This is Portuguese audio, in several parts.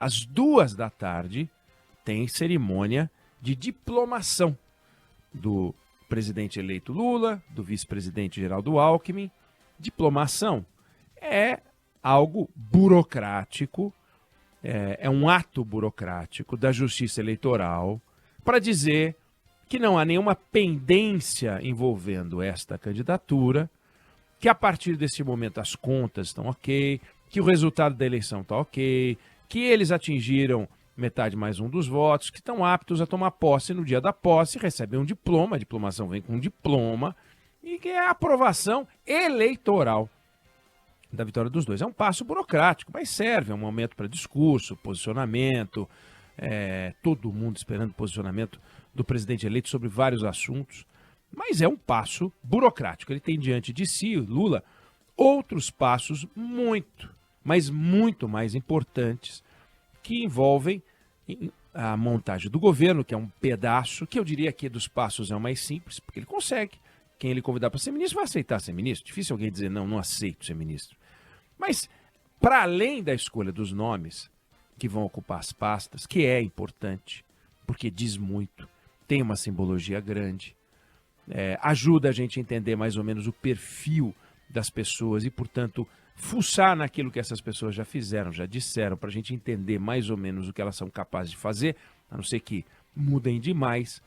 às 14h, tem cerimônia de diplomação do presidente eleito Lula, do vice-presidente Geraldo Alckmin. Diplomação é algo burocrático, é um ato burocrático da Justiça Eleitoral para dizer que não há nenhuma pendência envolvendo esta candidatura, que a partir desse momento as contas estão ok, que o resultado da eleição está ok, que eles atingiram metade mais um dos votos, que estão aptos a tomar posse no dia da posse, recebem um diploma, a diplomação vem com um diploma, e que é a aprovação eleitoral da vitória dos dois. É um passo burocrático, mas serve, é um momento para discurso, posicionamento, todo mundo esperando posicionamento do presidente eleito sobre vários assuntos, mas é um passo burocrático. Ele tem diante de si, Lula, outros passos muito, mas muito mais importantes, que envolvem a montagem do governo, que é um pedaço, que eu diria que dos passos é o mais simples, porque ele consegue. Quem ele convidar para ser ministro vai aceitar ser ministro. Difícil alguém dizer, não aceito ser ministro. Mas, para além da escolha dos nomes que vão ocupar as pastas, que é importante, porque diz muito, tem uma simbologia grande, ajuda a gente a entender mais ou menos o perfil das pessoas e, portanto, fuçar naquilo que essas pessoas já fizeram, já disseram, para a gente entender mais ou menos o que elas são capazes de fazer, a não ser que mudem demais.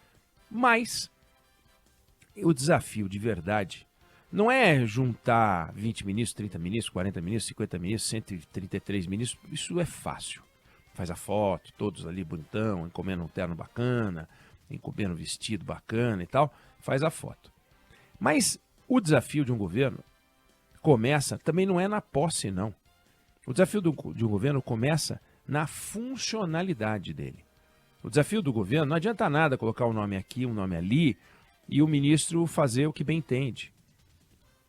Mas o desafio de verdade não é juntar 20 ministros, 30 ministros, 40 ministros, 50 ministros, 133 ministros. Isso é fácil. Faz a foto, todos ali bonitão, encomenda um terno bacana, encomenda um vestido bacana e tal, faz a foto. Mas o desafio de um governo começa, também não é na posse, não. O desafio de um governo começa na funcionalidade dele. O desafio do governo, não adianta nada colocar um nome aqui, um nome ali, e o ministro fazer o que bem entende.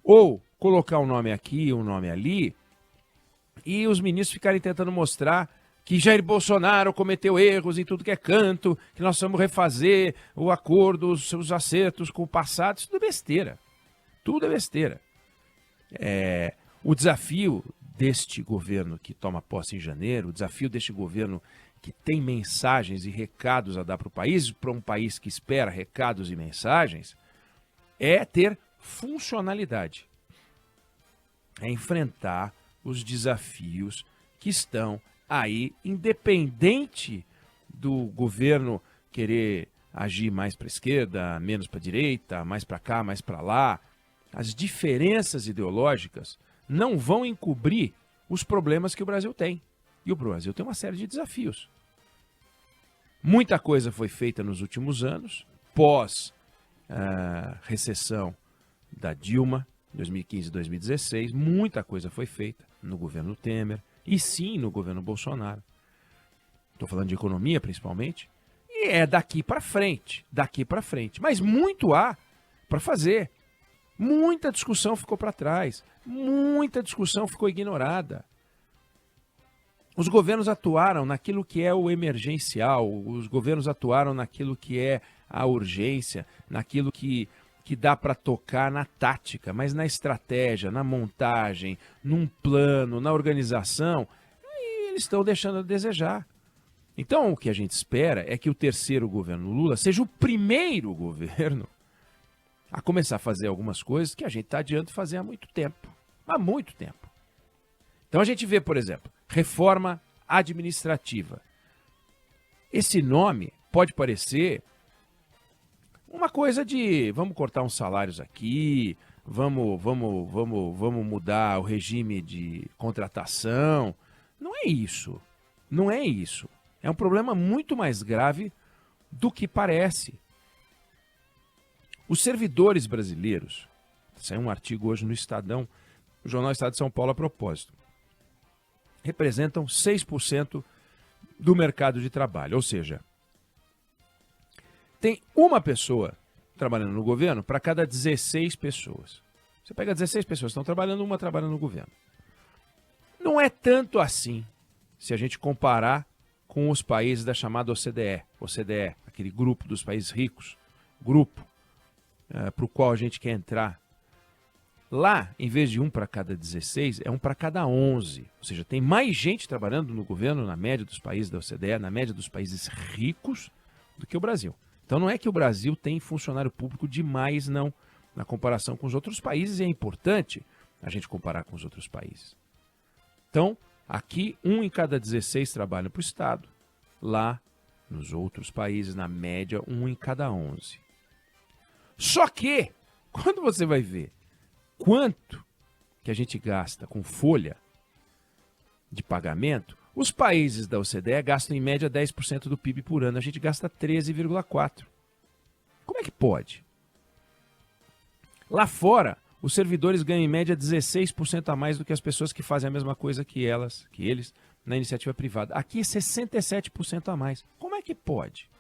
Ou colocar um nome aqui, um nome ali, e os ministros ficarem tentando mostrar que Jair Bolsonaro cometeu erros em tudo que é canto, que nós vamos refazer o acordo, os seus acertos com o passado. Isso tudo é besteira. Tudo é besteira. O desafio deste governo que toma posse em janeiro, o desafio deste governo que tem mensagens e recados a dar para um país que espera recados e mensagens, é ter funcionalidade. É enfrentar os desafios que estão aí, independente do governo querer agir mais para a esquerda, menos para a direita, mais para cá, mais para lá. As diferenças ideológicas não vão encobrir os problemas que o Brasil tem. E o Brasil tem uma série de desafios. Muita coisa foi feita nos últimos anos, pós recessão da Dilma, 2015 e 2016. Muita coisa foi feita no governo Temer e sim no governo Bolsonaro. Estou falando de economia principalmente. E é daqui para frente. Mas muito há para fazer. Muita discussão ficou para trás, muita discussão ficou ignorada. Os governos atuaram naquilo que é o emergencial, os governos atuaram naquilo que é a urgência, naquilo que dá para tocar na tática, mas na estratégia, na montagem, num plano, na organização, eles estão deixando a desejar. Então, o que a gente espera é que o terceiro governo Lula seja o primeiro governo a começar a fazer algumas coisas que a gente está adiando fazer há muito tempo. Há muito tempo. Então a gente vê, por exemplo, reforma administrativa. Esse nome pode parecer uma coisa de vamos cortar uns salários aqui, vamos mudar o regime de contratação. Não é isso. Não é isso. É um problema muito mais grave do que parece. Os servidores brasileiros, saiu um artigo hoje no Estadão, o Jornal Estado de São Paulo a propósito, representam 6% do mercado de trabalho. Ou seja, tem uma pessoa trabalhando no governo para cada 16 pessoas. Você pega 16 pessoas que estão trabalhando, uma trabalha no governo. Não é tanto assim, se a gente comparar com os países da chamada OCDE, aquele grupo dos países ricos, grupo para o qual a gente quer entrar. Lá, em vez de 1 para cada 16, é 1 para cada 11. Ou seja, tem mais gente trabalhando no governo, na média dos países da OCDE, na média dos países ricos, do que o Brasil. Então não é que o Brasil tem funcionário público demais, não, na comparação com os outros países, e é importante a gente comparar com os outros países. Então, aqui, 1 em cada 16 trabalha para o Estado. Lá, nos outros países, na média, 1 em cada 11. Só que, quando você vai ver quanto que a gente gasta com folha de pagamento, os países da OCDE gastam em média 10% do PIB por ano. A gente gasta 13,4%. Como é que pode? Lá fora, os servidores ganham em média 16% a mais do que as pessoas que fazem a mesma coisa que eles, na iniciativa privada. Aqui é 67% a mais. Como é que pode?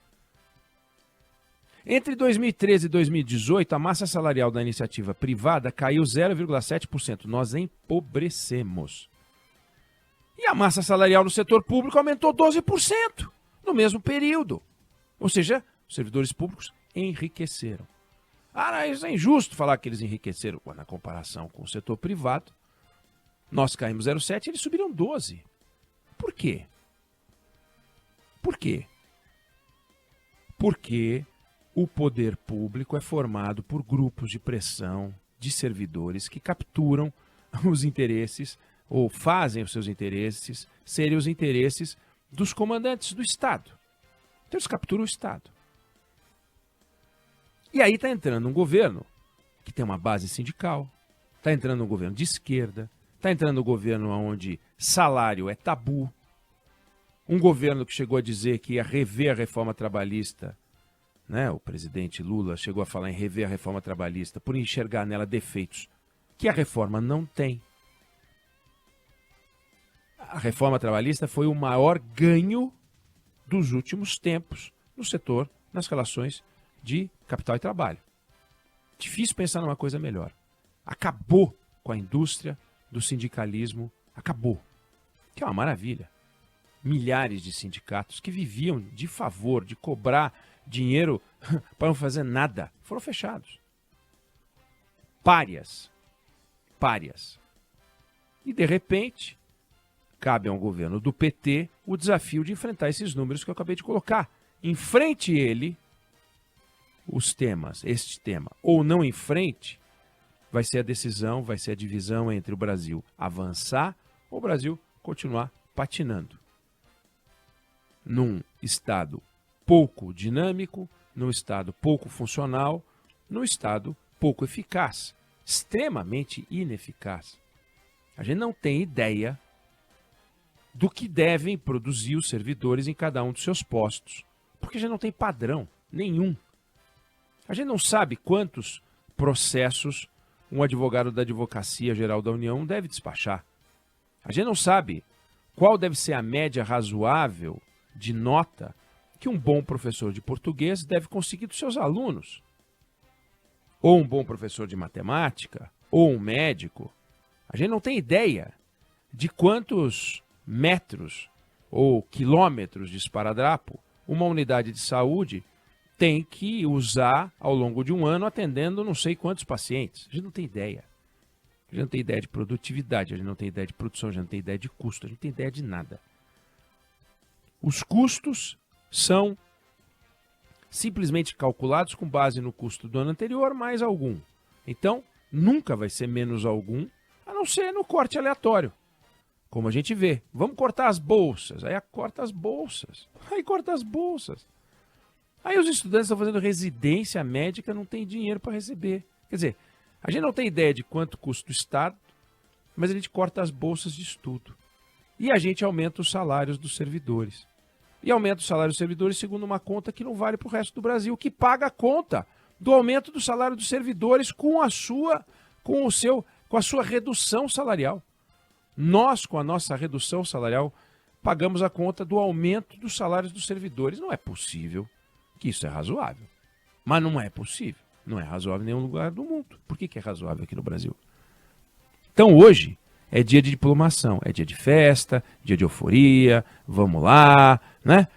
Entre 2013 e 2018, a massa salarial da iniciativa privada caiu 0,7%. Nós empobrecemos. E a massa salarial no setor público aumentou 12% no mesmo período. Ou seja, os servidores públicos enriqueceram. Ah, isso é injusto falar que eles enriqueceram. Na comparação com o setor privado, nós caímos 0,7% e eles subiram 12%. Por quê? Por quê? Porque o poder público é formado por grupos de pressão de servidores que capturam os interesses ou fazem os seus interesses serem os interesses dos comandantes do Estado. Então eles capturam o Estado. E aí está entrando um governo que tem uma base sindical, está entrando um governo de esquerda, está entrando um governo onde salário é tabu, um governo que chegou a dizer que ia rever a reforma trabalhista, né? O presidente Lula chegou a falar em rever a reforma trabalhista por enxergar nela defeitos que a reforma não tem. A reforma trabalhista foi o maior ganho dos últimos tempos no setor, nas relações de capital e trabalho. Difícil pensar numa coisa melhor. Acabou com a indústria do sindicalismo, acabou. Que é uma maravilha. Milhares de sindicatos que viviam de favor, de cobrar dinheiro para não fazer nada, foram fechados. Párias. Párias. E, de repente, cabe ao governo do PT o desafio de enfrentar esses números que eu acabei de colocar. Enfrente ele, os temas, este tema, ou não enfrente, vai ser a decisão, vai ser a divisão entre o Brasil avançar ou o Brasil continuar patinando. Num estado pouco dinâmico, num estado pouco funcional, num estado pouco eficaz, extremamente ineficaz. A gente não tem ideia do que devem produzir os servidores em cada um dos seus postos, porque a gente não tem padrão nenhum. A gente não sabe quantos processos um advogado da Advocacia Geral da União deve despachar. A gente não sabe qual deve ser a média razoável de nota que um bom professor de português deve conseguir dos seus alunos. Ou um bom professor de matemática, ou um médico. A gente não tem ideia de quantos metros ou quilômetros de esparadrapo uma unidade de saúde tem que usar ao longo de um ano atendendo não sei quantos pacientes. A gente não tem ideia. A gente não tem ideia de produtividade, a gente não tem ideia de produção, a gente não tem ideia de custo, a gente não tem ideia de nada. Os custos são simplesmente calculados com base no custo do ano anterior mais algum. Então, nunca vai ser menos algum, a não ser no corte aleatório. Como a gente vê, vamos cortar as bolsas. Aí corta as bolsas. Aí corta as bolsas. Aí os estudantes estão fazendo residência médica, não tem dinheiro para receber. Quer dizer, a gente não tem ideia de quanto custa o Estado, mas a gente corta as bolsas de estudo. E a gente aumenta os salários dos servidores. E aumenta o salário dos servidores segundo uma conta que não vale para o resto do Brasil, que paga a conta do aumento do salário dos servidores com a sua redução salarial. Nós, com a nossa redução salarial, pagamos a conta do aumento dos salários dos servidores. Não é possível que isso é razoável. Mas não é possível. Não é razoável em nenhum lugar do mundo. Por que é razoável aqui no Brasil? Então hoje é dia de diplomação, é dia de festa, dia de euforia, vamos lá, né?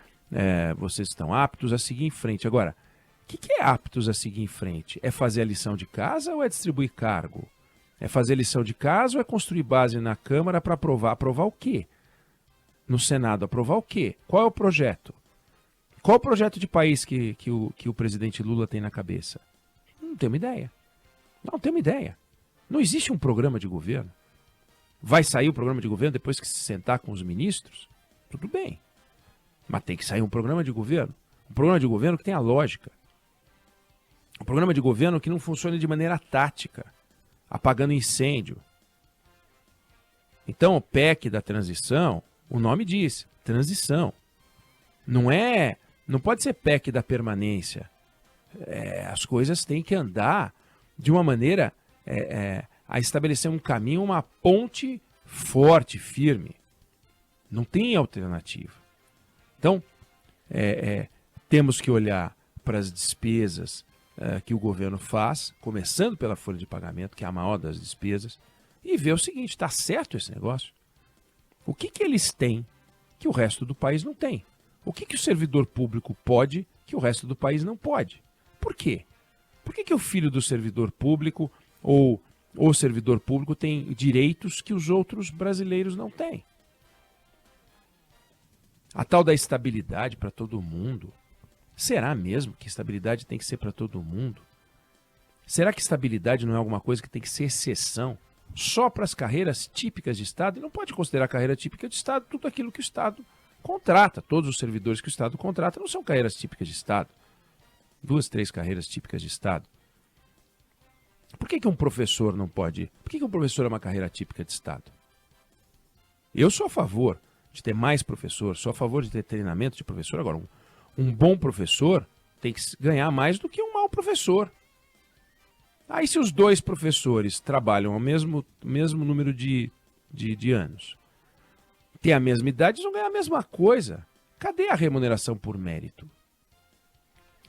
Vocês estão aptos a seguir em frente. Agora, o que é aptos a seguir em frente? É fazer a lição de casa ou é distribuir cargo? É fazer lição de casa ou é construir base na Câmara para aprovar? Aprovar o quê? No Senado, aprovar o quê? Qual é o projeto? Qual é o projeto de país que o presidente Lula tem na cabeça? Não tenho uma ideia. Não tenho uma ideia. Não existe um programa de governo. Vai sair o programa de governo depois que se sentar com os ministros? Tudo bem. Mas tem que sair um programa de governo. Um programa de governo que tenha lógica. Um programa de governo que não funcione de maneira tática, apagando incêndio. Então, o PEC da transição, o nome diz, transição. Não pode ser PEC da permanência. As coisas têm que andar de uma maneira a estabelecer um caminho, uma ponte forte, firme. Não tem alternativa. Então, temos que olhar para as despesas que o governo faz, começando pela folha de pagamento, que é a maior das despesas, e ver o seguinte, está certo esse negócio? O que eles têm que o resto do país não tem? O que o servidor público pode que o resto do país não pode? Por quê? Por que o filho do servidor público ou o servidor público tem direitos que os outros brasileiros não têm? A tal da estabilidade para todo mundo. Será mesmo que estabilidade tem que ser para todo mundo? Será que estabilidade não é alguma coisa que tem que ser exceção só para as carreiras típicas de Estado? E não pode considerar carreira típica de Estado tudo aquilo que o Estado contrata. Todos os servidores que o Estado contrata não são carreiras típicas de Estado. 2, 3 carreiras típicas de Estado. Por que um professor não pode? Por que um professor é uma carreira típica de Estado? Eu sou a favor de ter mais professor, sou a favor de ter treinamento de professor. Agora, um bom professor tem que ganhar mais do que um mau professor. Aí se os 2 professores trabalham ao mesmo número de anos, têm a mesma idade, eles vão ganhar a mesma coisa. Cadê a remuneração por mérito?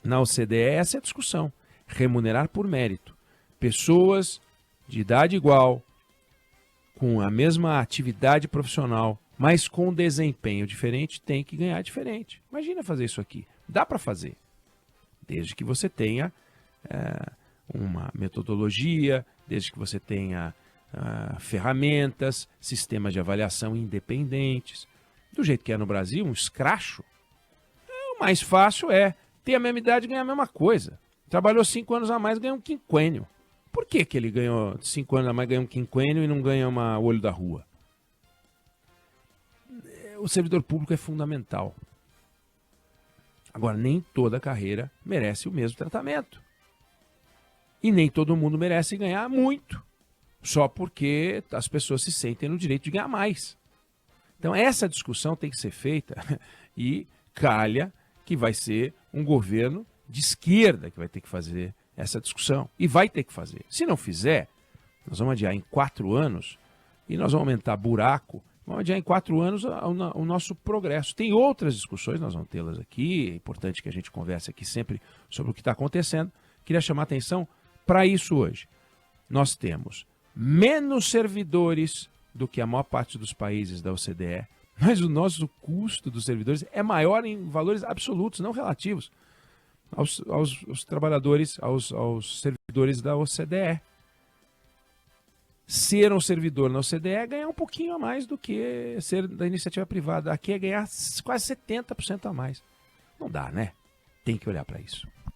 Na OCDE essa é a discussão. Remunerar por mérito. Pessoas de idade igual, com a mesma atividade profissional, mas com desempenho diferente, tem que ganhar diferente. Imagina fazer isso aqui. Dá para fazer. Desde que você tenha uma metodologia, desde que você tenha ferramentas, sistemas de avaliação independentes. Do jeito que é no Brasil, um escracho. O mais fácil é ter a mesma idade e ganhar a mesma coisa. Trabalhou 5 anos a mais, ganha um quinquênio. Por que ele ganhou 5 anos a mais, ganha um quinquênio e não ganha uma olho da rua? O servidor público é fundamental. Agora, nem toda carreira merece o mesmo tratamento. E nem todo mundo merece ganhar muito, só porque as pessoas se sentem no direito de ganhar mais. Então, essa discussão tem que ser feita e calha que vai ser um governo de esquerda que vai ter que fazer essa discussão. E vai ter que fazer. Se não fizer, nós vamos adiar em 4 anos e nós vamos aumentar buraco. Vamos adiar em 4 anos o nosso progresso. Tem outras discussões, nós vamos tê-las aqui. É importante que a gente converse aqui sempre sobre o que está acontecendo. Queria chamar a atenção para isso hoje. Nós temos menos servidores do que a maior parte dos países da OCDE, mas o nosso custo dos servidores é maior em valores absolutos, não relativos, aos trabalhadores, aos servidores da OCDE. Ser um servidor na OCDE é ganhar um pouquinho a mais do que ser da iniciativa privada. Aqui é ganhar quase 70% a mais. Não dá, né? Tem que olhar para isso.